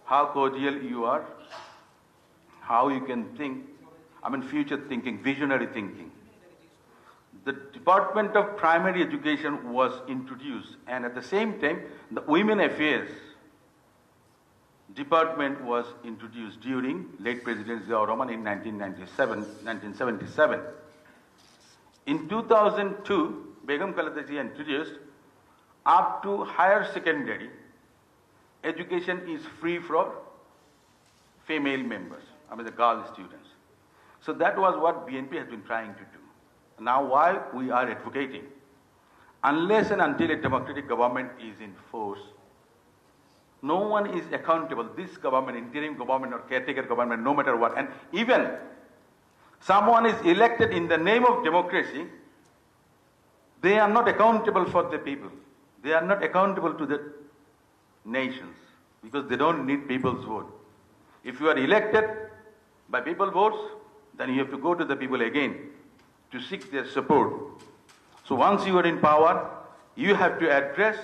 how cordial you are, how you can think, future thinking, visionary thinking. The Department of Primary Education was introduced, and at the same time, the Women Affairs Department was introduced during late President Ziaur Rahman in 1977. In 2002, Begum Khaleda Ji introduced up to higher secondary, education is free for female members, the girl students. So that was what BNP has been trying to do. Now why we are advocating? Unless and until a democratic government is in force, no one is accountable. This government, interim government or caretaker government, no matter what, and even someone is elected in the name of democracy, they are not accountable for the people. They are not accountable to the nations because they don't need people's vote. If you are elected by people's votes, then you have to go to the people again to seek their support. So once you are in power, you have to address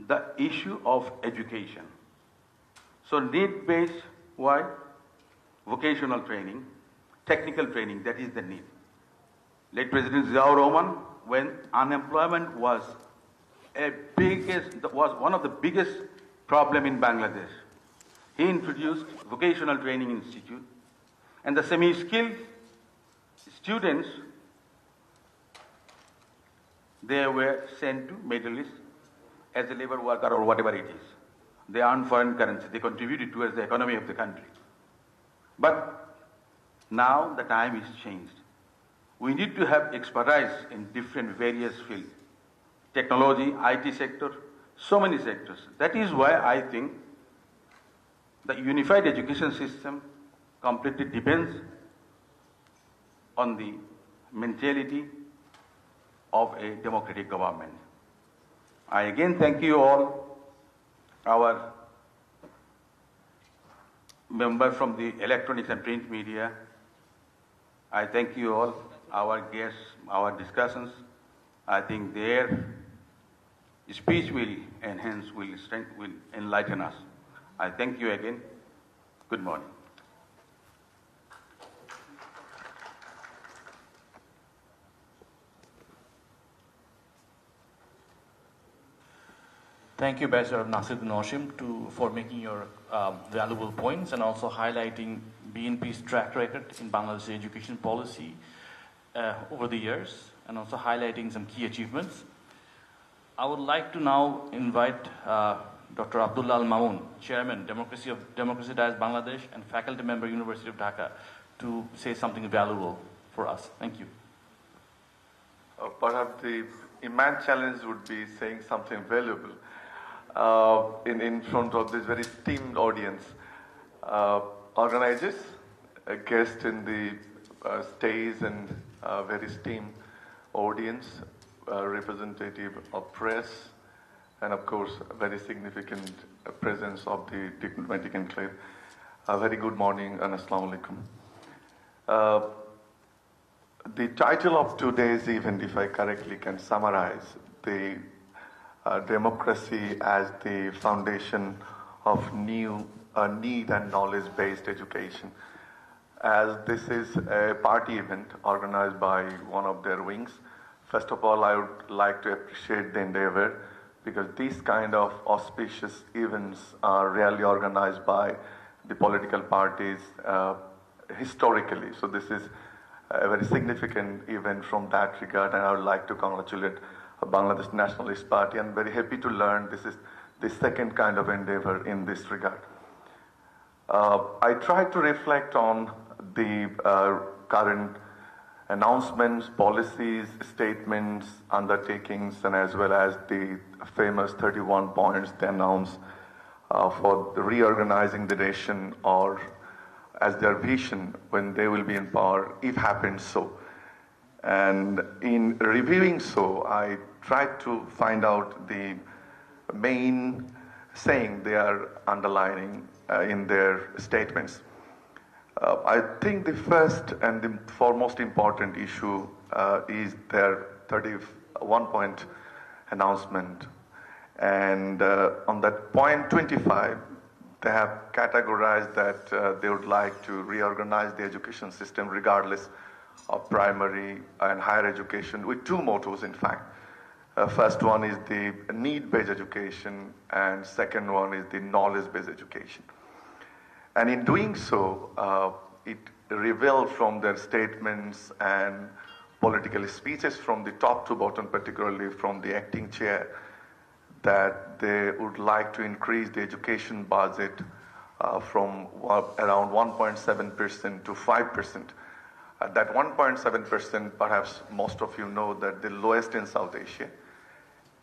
the issue of education. So need-based, why? Vocational training, technical training, that is the need. Late President Ziaur Rahman, when unemployment was one of the biggest problem in Bangladesh, he introduced Vocational Training Institute, and the semi-skilled students, they were sent to Middle East as a labor worker or whatever it is. They earn foreign currency. They contributed towards the economy of the country. But now the time is changed. We need to have expertise in different various fields. Technology, IT sector, so many sectors. That is why I think the unified education system completely depends on the mentality of a democratic government. I again thank you all, our members from the electronics and print media. I thank you all, our guests, our discussions. I think their speech will enhance, will enlighten us. I thank you again. Good morning. Thank you, Ambassador Nasiruddin Hashim, for making your valuable points and also highlighting BNP's track record in Bangladesh education policy over the years and also highlighting some key achievements. I would like to now invite Dr. Abdullah Al Mamun, Chairman, Democracy Dias Bangladesh and faculty member, University of Dhaka, to say something valuable for us. Thank you. Perhaps the immense challenge would be saying something valuable in front of this very esteemed audience. Organizers, guests in the stage and very esteemed audience, representative of press, and of course a very significant presence of the diplomatic enclave. A very good morning and Assalamu alaikum. The title of today's event, if I correctly can summarize, the democracy as the foundation of new need and knowledge-based education. As this is a party event organized by one of their wings, first of all, I would like to appreciate the endeavor because these kind of auspicious events are rarely organized by the political parties historically. So this is a very significant event from that regard, and I would like to congratulate Bangladesh Nationalist Party. I'm very happy to learn this is the second kind of endeavor in this regard. I tried to reflect on the current announcements, policies, statements, undertakings, and as well as the famous 31 points they announced for reorganizing the nation or as their vision when they will be in power, if happens so. And in reviewing so, I tried to find out the main saying they are underlining in their statements. I think the first and the foremost important issue is their 31-point announcement. And on that point 25, they have categorized that they would like to reorganize the education system regardless of primary and higher education with two mottos, in fact. First one is the need-based education, and second one is the knowledge-based education. And in doing so, it revealed from their statements and political speeches from the top to bottom, particularly from the acting chair, that they would like to increase the education budget from around 1.7% to 5%. That 1.7%, perhaps most of you know that the lowest in South Asia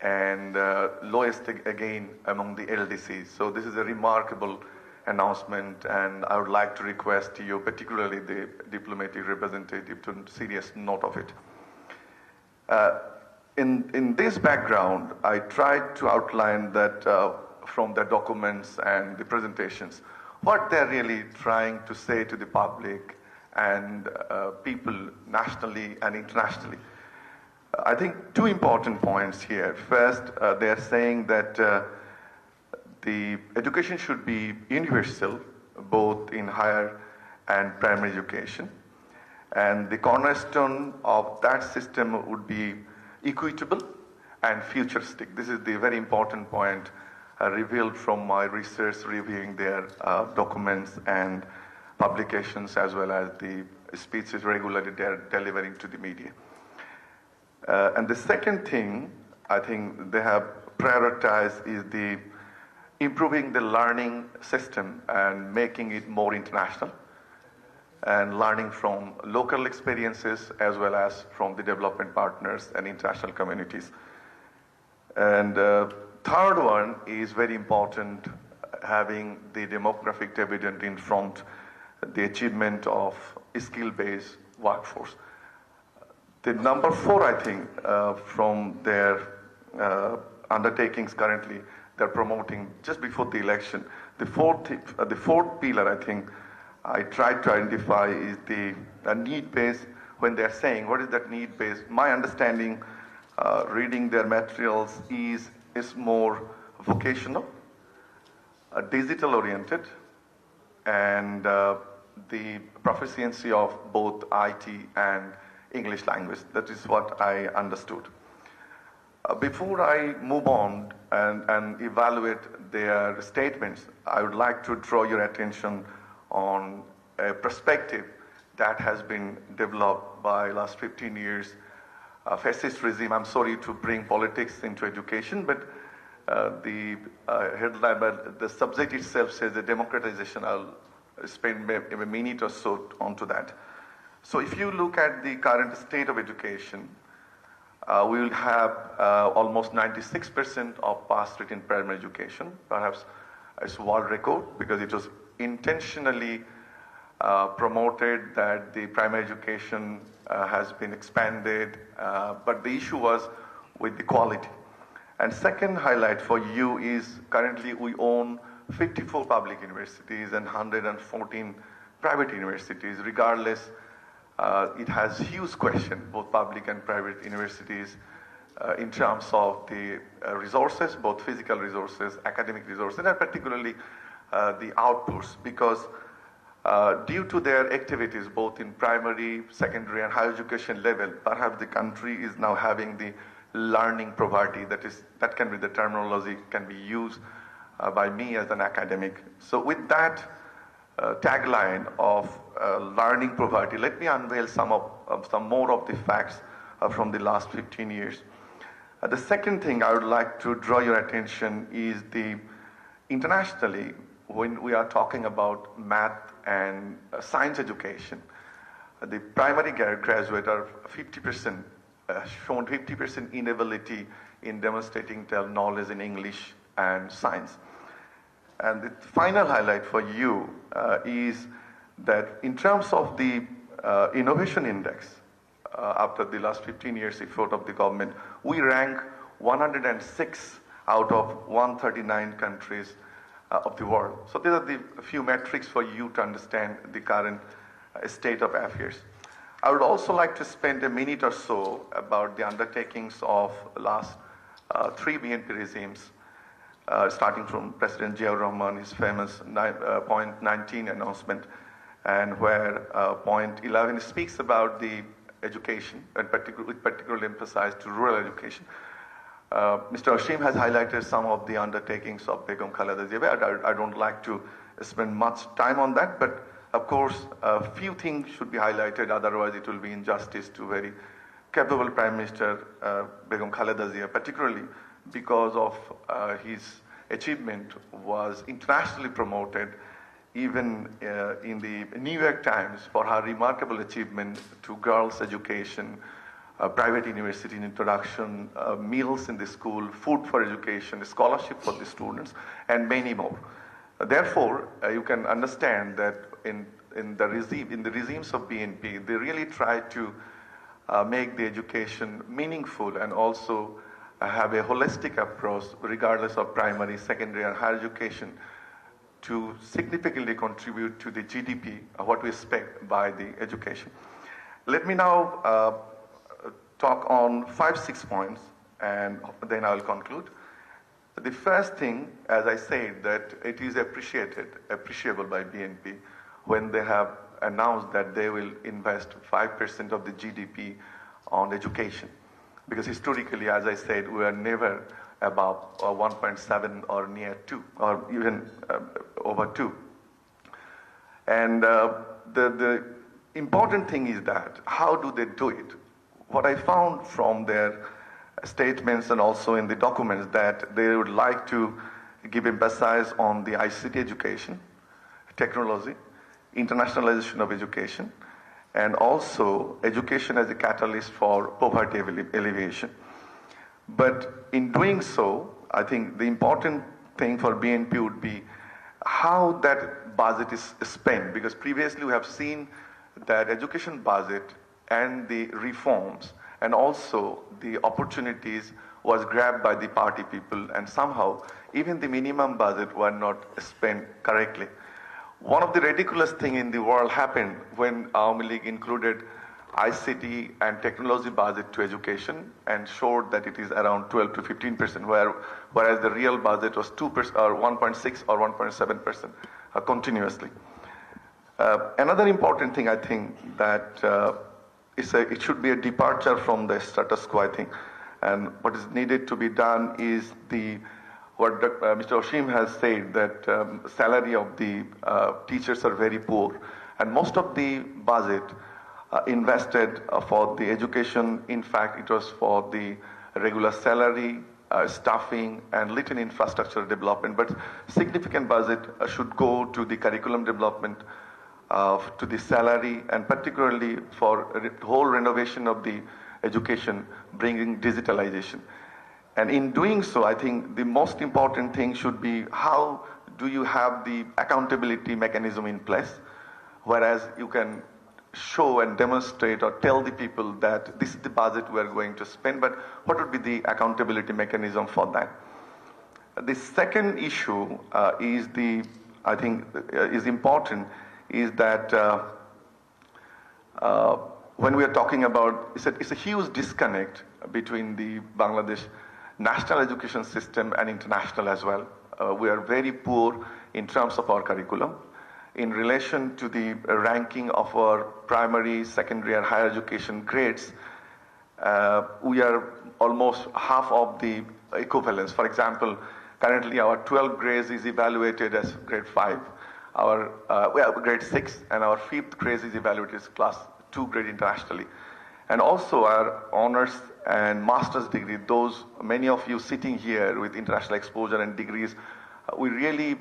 and lowest again among the LDCs. So this is a remarkable announcement, and I would like to request you, particularly the diplomatic representative, to serious note of it. In this background, I tried to outline that from the documents and the presentations, what they're really trying to say to the public and people nationally and internationally. I think two important points here. First, they're saying that the education should be universal, both in higher and primary education. And the cornerstone of that system would be equitable and futuristic. This is the very important point revealed from my research reviewing their documents and publications, as well as the speeches regularly they're delivering to the media. And the second thing I think they have prioritized is the improving the learning system and making it more international, and learning from local experiences as well as from the development partners and international communities. And third one is very important, having the demographic dividend in front, the achievement of skill-based workforce. The number 4, I think, from their undertakings currently, they're promoting just before the election. The fourth pillar, I think, I tried to identify is the need-based. When they're saying, what is that need-based? My understanding, reading their materials, is more vocational, digital-oriented, and the proficiency of both IT and English language. That is what I understood. Before I move on and evaluate their statements, I would like to draw your attention on a perspective that has been developed by last 15 years. Fascist regime, I'm sorry to bring politics into education, but the headline, but the subject itself says the democratization. I'll spend a minute or so onto that. So if you look at the current state of education, we will have almost 96% of pass rate in primary education. Perhaps it's world record because it was intentionally promoted that the primary education has been expanded, but the issue was with the quality. And second highlight for you is currently we own 54 public universities and 114 private universities. Regardless, it has huge question, both public and private universities, in terms of the resources, both physical resources, academic resources, and particularly the outputs, because due to their activities both in primary, secondary, and higher education level, perhaps the country is now having the learning poverty. That can be the terminology can be used by me as an academic. So with that tagline of learning poverty, let me unveil some more of the facts from the last 15 years. The second thing I would like to draw your attention is the internationally, when we are talking about math and science education, the primary graduate are 50%, shown 50% inability in demonstrating their knowledge in English and science. And the final highlight for you is that in terms of the innovation index, after the last 15 years effort of the government, we rank 106 out of 139 countries of the world. So these are the few metrics for you to understand the current state of affairs. I would also like to spend a minute or so about the undertakings of last 3 BNP regimes. starting from President Ziaur Rahman, his famous point 19 announcement, and where point 11 speaks about the education, and with particular emphasis to rural education. Mr. Ashim has highlighted some of the undertakings of Begum Khaleda Zia. I don't like to spend much time on that, but of course, a few things should be highlighted, otherwise it will be injustice to very capable Prime Minister Begum Khaleda Zia, particularly because of his achievement was internationally promoted, even in the New York Times, for her remarkable achievement to girls' education, private university introduction, meals in the school, food for education, scholarship for the students, and many more. Therefore, you can understand that in the regimes of BNP, they really try to make the education meaningful and also have a holistic approach, regardless of primary, secondary, and higher education, to significantly contribute to the GDP, what we expect by the education. Let me now talk on 5-6 points, and then I will conclude. The first thing, as I said, that it is appreciable by BNP when they have announced that they will invest 5% of the GDP on education. Because historically, as I said, we are never above 1.7 or near 2, or even over 2. And the important thing is that, how do they do it? What I found from their statements and also in the documents, that they would like to give emphasis on the ICT education, technology, internationalization of education, and also education as a catalyst for poverty alleviation. But in doing so, I think the important thing for BNP would be how that budget is spent, because previously we have seen that education budget and the reforms and also the opportunities was grabbed by the party people, and somehow even the minimum budget were not spent correctly. One of the ridiculous things in the world happened when Awami League included ICT and technology budget to education and showed that it is around 12 to 15%, whereas the real budget was 2% or 1.6 or 1.7% continuously. Another important thing, I think, that it should be a departure from the status quo, I think. And what is needed to be done is what Mr. Ashim has said, that salary of the teachers are very poor. And most of the budget invested for the education, in fact, it was for the regular salary, staffing, and little infrastructure development. But significant budget should go to the curriculum development, to the salary, and particularly for the whole renovation of the education, bringing digitalization. And in doing so, I think the most important thing should be, how do you have the accountability mechanism in place, whereas you can show and demonstrate or tell the people that this is the budget we are going to spend, but what would be the accountability mechanism for that? The second issue I think is important, is that when we are talking about, it's a huge disconnect between the Bangladesh national education system and international as well. We are very poor in terms of our curriculum. In relation to the ranking of our primary, secondary, and higher education grades, we are almost half of the equivalence. For example, currently our 12th grade is evaluated as grade 5. Grade 6, and our 5th grade is evaluated as class 2 grade internationally. And also our honors and master's degree, many of you sitting here with international exposure and degrees, we really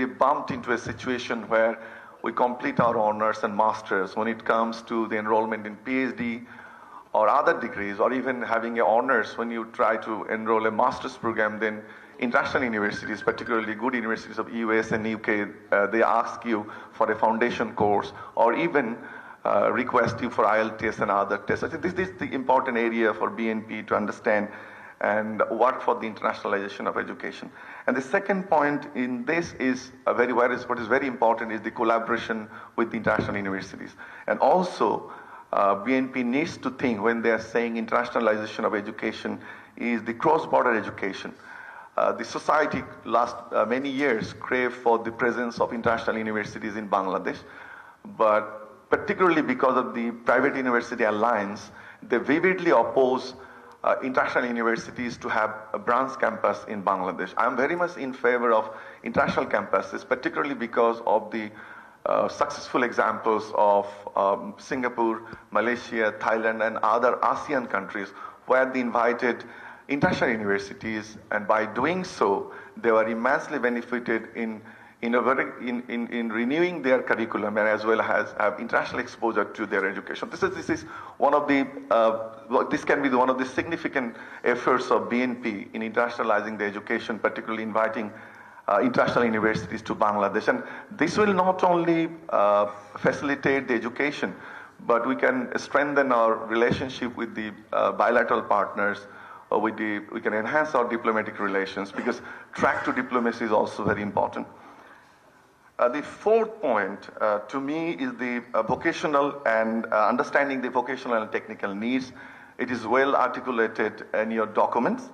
bumped into a situation where we complete our honors and masters. When it comes to the enrollment in PhD or other degrees, or even having a honors, when you try to enroll a master's program, then international universities, particularly good universities of US and UK, they ask you for a foundation course, or even request you for IELTS and other tests. I think this is the important area for BNP to understand and work for the internationalization of education. And the second point in this is what is very important is the collaboration with the international universities. And also, BNP needs to think, when they are saying internationalization of education, is the cross-border education. the society last many years craved for the presence of international universities in Bangladesh, but particularly because of the private university alliance, they vividly oppose international universities to have a branch campus in Bangladesh. I'm very much in favor of international campuses, particularly because of the successful examples of Singapore, Malaysia, Thailand, and other ASEAN countries where they invited international universities, and by doing so, they were immensely benefited in renewing their curriculum and as well as have international exposure to their education. This is one of the this can be one of the significant efforts of BNP in internationalizing the education, particularly inviting international universities to Bangladesh. And this will not only facilitate the education, but we can strengthen our relationship with the bilateral partners. We can enhance our diplomatic relations, because track to diplomacy is also very important. The fourth point to me is the vocational and understanding the vocational and technical needs. It is well articulated in your documents,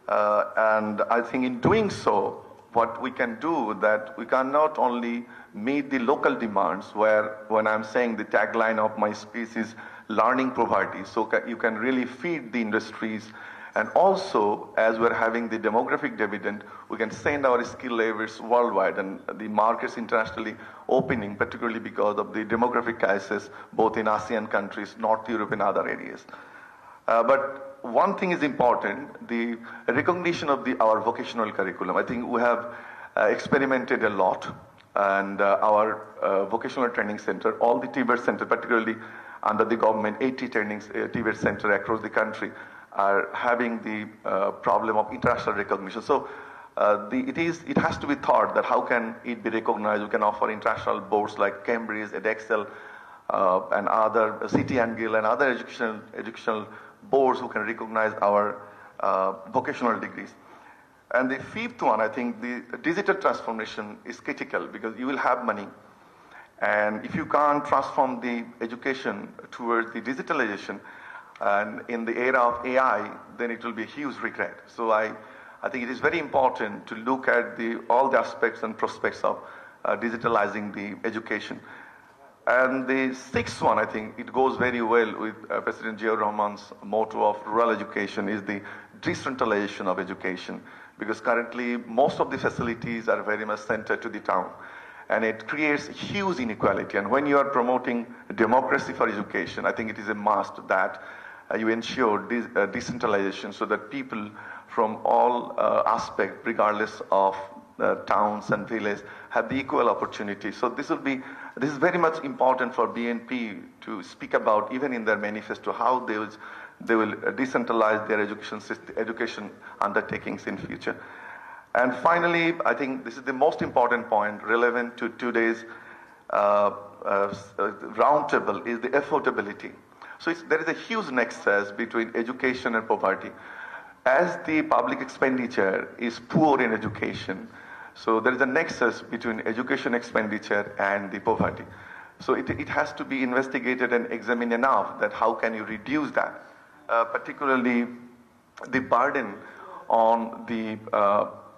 and I think in doing so, what we can do that we can not only meet the local demands, where when I'm saying the tagline of my speech is learning poverty, so you can really feed the industries. And also, as we're having the demographic dividend, we can send our skill labors worldwide, and the markets internationally opening, particularly because of the demographic crisis, both in ASEAN countries, North Europe, and other areas. But one thing is important, the recognition of our vocational curriculum. I think we have experimented a lot, and our vocational training center, all the TVET center, particularly under the government, 80 TVET center across the country, are having the problem of international recognition. So it has to be thought that how can it be recognized? We can offer international boards like Cambridge, Edexcel, and other City and Guild and other educational boards who can recognize our vocational degrees. And the fifth one, I think the digital transformation is critical, because you will have money, and if you can't transform the education towards the digitalization, and in the era of AI, then it will be a huge regret. So I think it is very important to look at all the aspects and prospects of digitalizing the education. And the sixth one, I think it goes very well with President Ziaur Rahman's motto of rural education, is the decentralization of education, because currently most of the facilities are very much centered to the town, and it creates huge inequality. And when you are promoting democracy for education, I think it is a must that you ensure decentralization, so that people from all aspects, regardless of towns and villages, have the equal opportunity. So this is very much important for BNP to speak about, even in their manifesto, how they will decentralize their education undertakings in future. And finally, I think this is the most important point relevant to today's roundtable, is the affordability. So there is a huge nexus between education and poverty. As the public expenditure is poor in education, so there is a nexus between education expenditure and the poverty. So it has to be investigated and examined enough that how can you reduce that, particularly the burden on the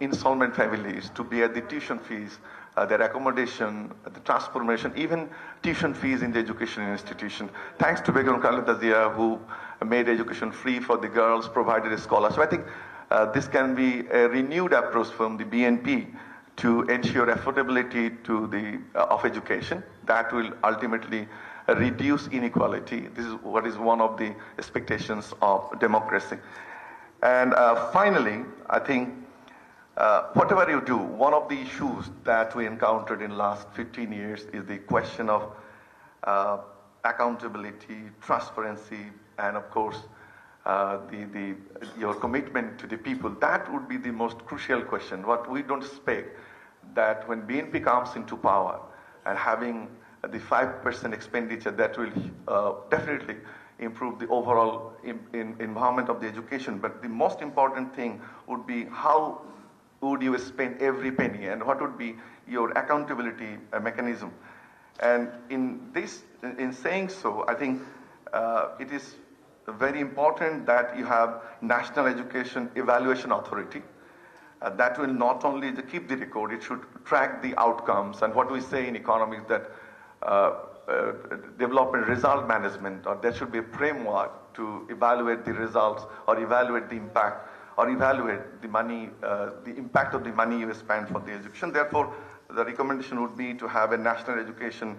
insolvent families to bear the tuition fees, their accommodation, the transformation, even tuition fees in the education institution. Thanks to Begum Khaleda Zia, who made education free for the girls, provided a scholarship. I think this can be a renewed approach from the BNP to ensure affordability of education. That will ultimately reduce inequality. This is what is one of the expectations of democracy. And finally, I think whatever you do, one of the issues that we encountered in the last 15 years is the question of accountability, transparency, and of course, your commitment to the people. That would be the most crucial question. What we don't expect, that when BNP comes into power and having the 5% expenditure, that will definitely improve the overall environment of the education. But the most important thing would be how would you spend every penny, and what would be your accountability mechanism. And in saying so, I think it is very important that you have National Education Evaluation Authority, that will not only keep the record, it should track the outcomes. And what we say in economics that development result management, or there should be a framework to evaluate the results or evaluate the impact or evaluate the money, the impact of the money you spend for the education. Therefore, the recommendation would be to have a national education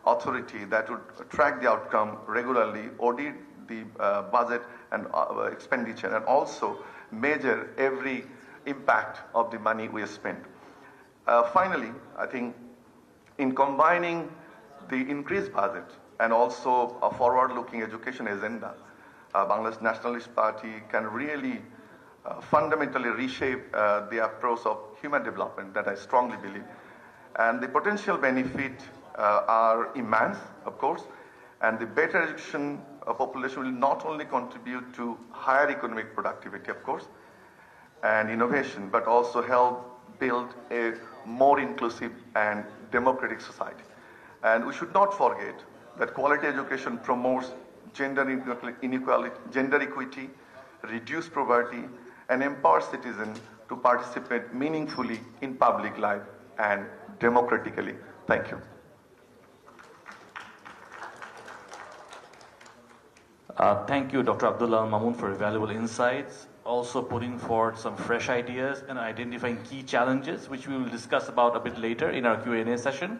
authority that would track the outcome regularly, audit the budget and expenditure, and also measure every impact of the money we spend. Finally, I think in combining the increased budget and also a forward-looking education agenda, Bangladesh Nationalist Party can really fundamentally reshape the approach of human development that I strongly believe. And the potential benefit are immense, of course, and the better education population will not only contribute to higher economic productivity, of course, and innovation, but also help build a more inclusive and democratic society. And we should not forget that quality education promotes gender inequality, gender equity, reduce poverty, and empowers citizens to participate meaningfully in public life and democratically. Thank you. Thank you, Dr. Abdullah Mamoon, for valuable insights, also putting forward some fresh ideas and identifying key challenges, which we will discuss about a bit later in our Q&A session.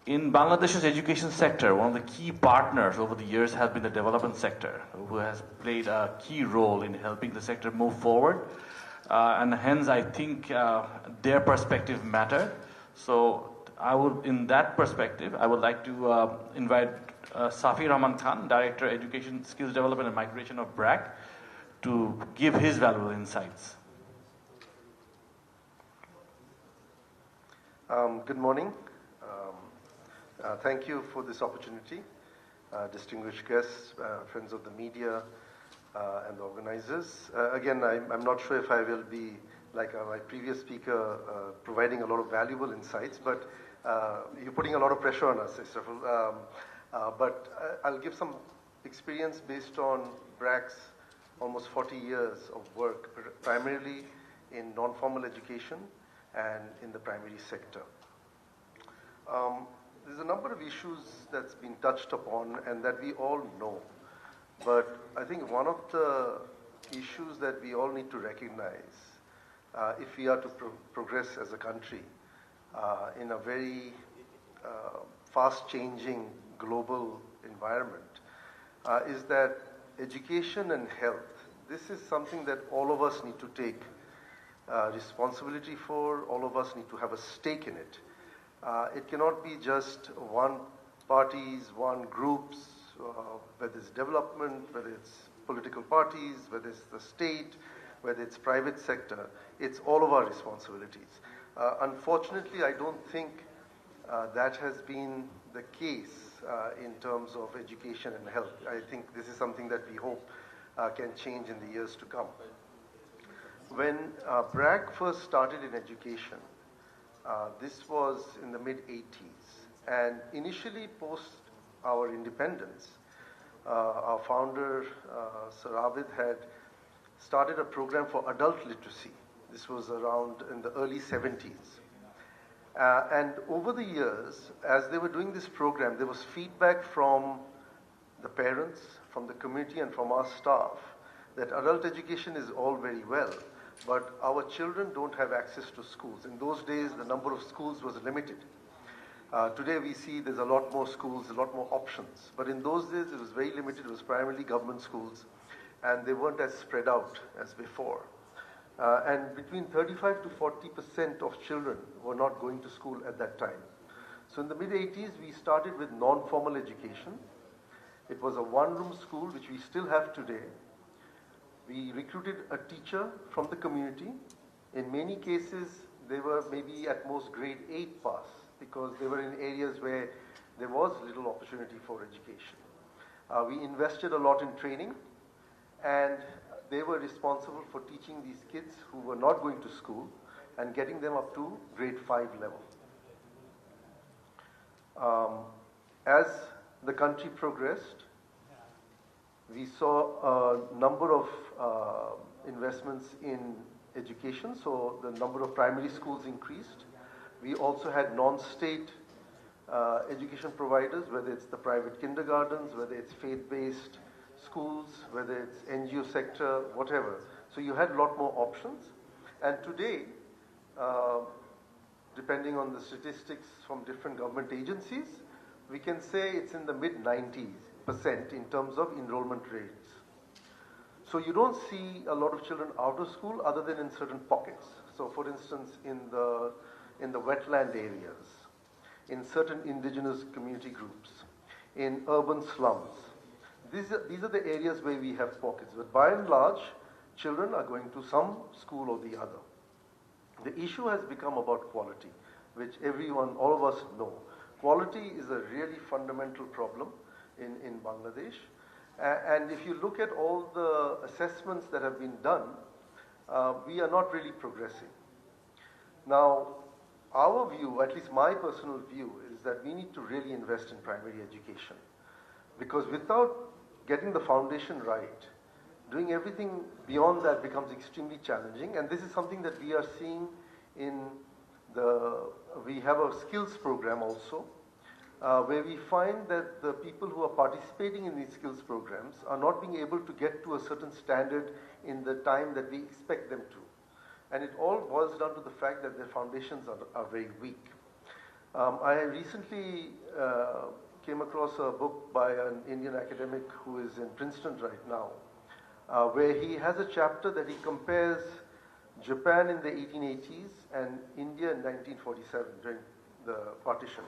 In Bangladesh's education sector, one of the key partners over the years has been the development sector, who has played a key role in helping the sector move forward. And hence, I think their perspective mattered. So in that perspective, I would like to invite Safi Rahman Khan, Director, Education, Skills Development and Migration of BRAC, to give his valuable insights. Good morning. Thank you for this opportunity. Distinguished guests, friends of the media, and the organizers. Again, I'm not sure if I will be, like my previous speaker, providing a lot of valuable insights, but you're putting a lot of pressure on us, but I'll give some experience based on BRAC's almost 40 years of work, primarily in non-formal education and in the primary sector. There's a number of issues that's been touched upon and that we all know. But I think one of the issues that we all need to recognize, if we are to progress as a country in a very fast-changing global environment, is that education and health, this is something that all of us need to take responsibility for, all of us need to have a stake in it. It cannot be just one party's, one group's, whether it's development, whether it's political parties, whether it's the state, whether it's private sector. It's all of our responsibilities. Unfortunately, I don't think that has been the case in terms of education and health. I think this is something that we hope can change in the years to come. When BRAC first started in education, this was in the mid-80s, and initially post our independence, our founder, Sir Abid, had started a program for adult literacy. This was around in the early 70s. And over the years, as they were doing this program, there was feedback from the parents, from the community, and from our staff that adult education is all very well, but our children don't have access to schools. In those days, the number of schools was limited. Today we see there's a lot more schools, a lot more options. But in those days, it was very limited. It was primarily government schools, and they weren't as spread out as before. And between 35 to 40% of children were not going to school at that time. So in the mid-80s, we started with non-formal education. It was a one-room school, which we still have today. We recruited a teacher from the community. In many cases, they were maybe at most grade 8 pass, because they were in areas where there was little opportunity for education. We invested a lot in training, and they were responsible for teaching these kids who were not going to school and getting them up to grade 5 level. As the country progressed, we saw a number of investments in education, so the number of primary schools increased. We also had non-state education providers, whether it's the private kindergartens, whether it's faith-based schools, whether it's NGO sector, whatever. So you had a lot more options. And today, depending on the statistics from different government agencies, we can say it's in the mid-90% in terms of enrollment rates. So you don't see a lot of children out of school other than in certain pockets. So for instance, in the wetland areas, in certain indigenous community groups, in urban slums. These are the areas where we have pockets. But by and large, children are going to some school or the other. The issue has become about quality, which everyone, all of us know. Quality is a really fundamental problem in Bangladesh. And if you look at all the assessments that have been done, we are not really progressing. Now, our view, at least my personal view, is that we need to really invest in primary education. Because without getting the foundation right, doing everything beyond that becomes extremely challenging. And this is something that we are seeing in we have a skills program also, where we find that the people who are participating in these skills programs are not being able to get to a certain standard in the time that we expect them to. And it all boils down to the fact that their foundations are very weak. I recently came across a book by an Indian academic who is in Princeton right now, where he has a chapter that he compares Japan in the 1880s and India in 1947 during the partition.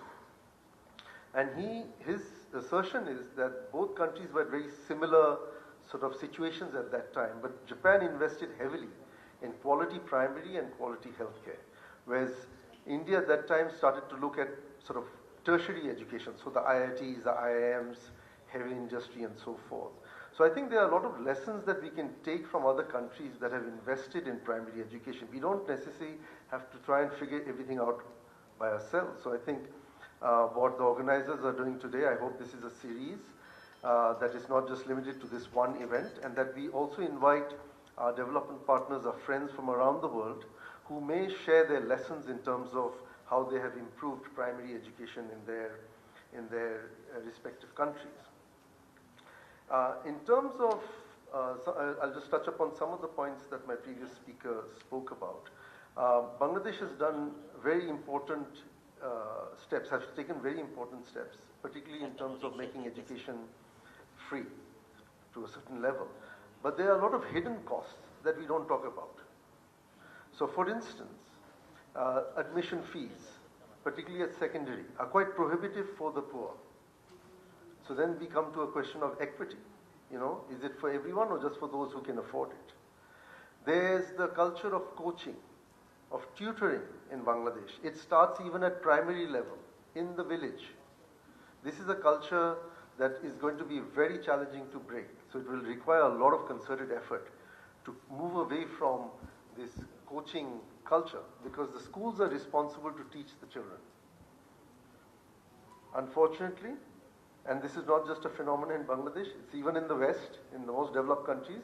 And his assertion is that both countries were very similar sort of situations at that time, but Japan invested heavily in quality primary and quality healthcare, whereas India at that time started to look at sort of tertiary education, so the IITs, the IIMs, heavy industry and so forth. So I think there are a lot of lessons that we can take from other countries that have invested in primary education. We don't necessarily have to try and figure everything out by ourselves. So I think what the organizers are doing today, I hope this is a series that is not just limited to this one event, and that we also invite our development partners, our friends from around the world, who may share their lessons in terms of how they have improved primary education in their respective countries. In terms of, I'll just touch upon some of the points that my previous speaker spoke about. Bangladesh has done very important steps, has taken very important steps, particularly in terms of making education free to a certain level. But there are a lot of hidden costs that we don't talk about. So for instance, admission fees, particularly at secondary, are quite prohibitive for the poor. So then we come to a question of equity. You know, is it for everyone or just for those who can afford it? There's the culture of coaching, of tutoring in Bangladesh. It starts even at primary level, in the village. This is a culture that is going to be very challenging to break. So it will require a lot of concerted effort to move away from this coaching culture, because the schools are responsible to teach the children. Unfortunately, and this is not just a phenomenon in Bangladesh, it's even in the West, in the most developed countries,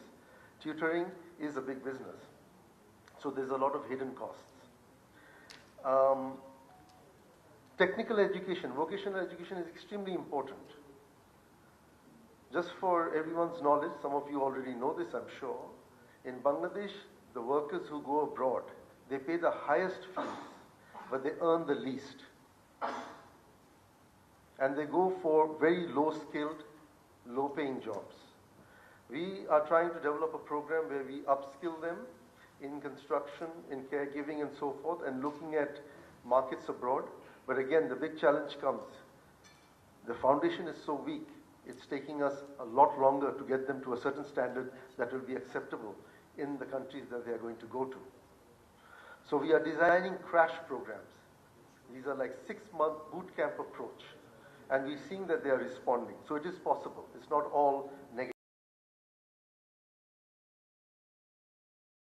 tutoring is a big business. So there's a lot of hidden costs. Technical education, vocational education is extremely important. Just for everyone's knowledge, some of you already know this, I'm sure. In Bangladesh, the workers who go abroad, they pay the highest fees, but they earn the least. And they go for very low-skilled, low-paying jobs. We are trying to develop a program where we upskill them in construction, in caregiving and so forth, and looking at markets abroad. But again, the big challenge comes. The foundation is so weak, it's taking us a lot longer to get them to a certain standard that will be acceptable in the countries that they are going to go to. So we are designing crash programs. These are like 6-month boot camp approach. And we're seeing that they are responding. So it is possible. It's not all negative.